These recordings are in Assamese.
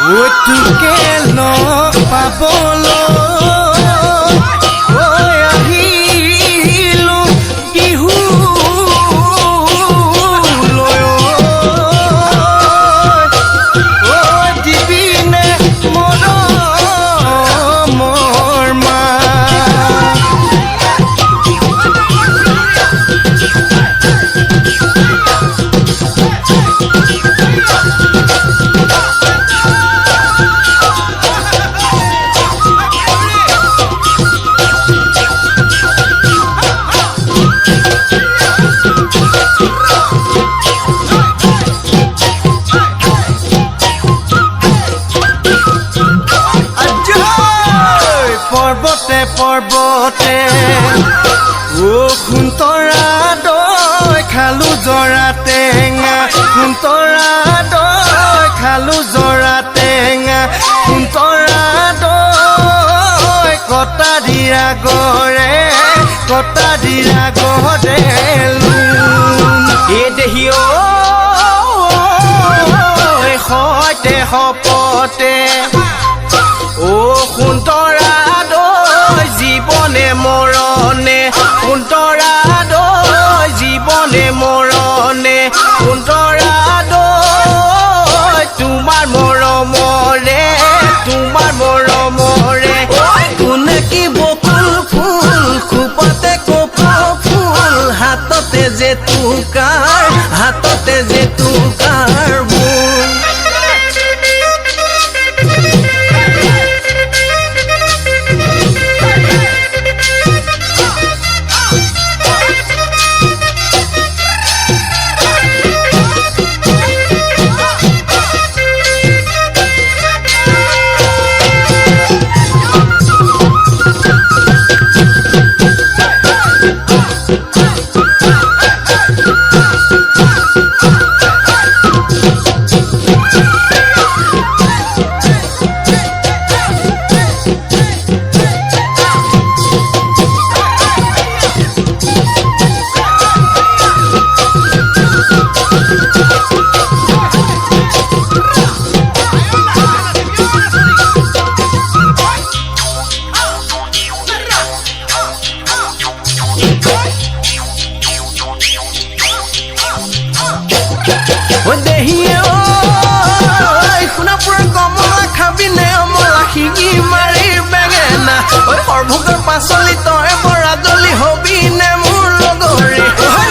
তোকে লগ পাবলৈ আহিলো বিহু দিবিনে মৰমৰ মা পৰ্বতে খুন্তৰা দৈ খালো জৰা টেঙা খুন্তৰা দৈ খালো জৰা টেঙা খুন্তৰা দৈ কটা দিৰা গৰে এ দেহি সৈতে সপতে সুন্তৰা জীৱনে মৰণে সুন্তৰা দৈ জীৱনে মৰণে সুন্তৰা দৈ তোমাৰ মৰমৰে কোনে কি বকুল ফুল খোপতে কপৌ ফুল হাততে যে টুকাৰ বুল সৰ্বভোগৰ পাচলি তই বৰাজলি হবি নে মোৰ লগৰে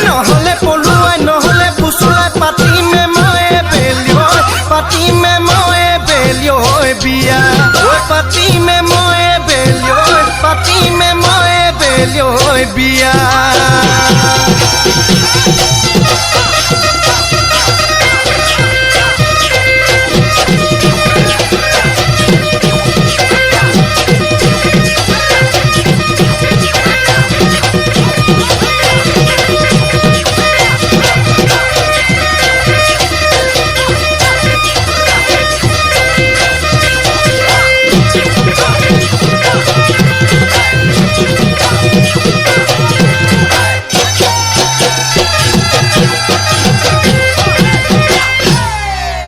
নহলে পলুৱাই নহলে ফুচুলাই পাতিমে মই বিয়া পাতিমে মই বিয়া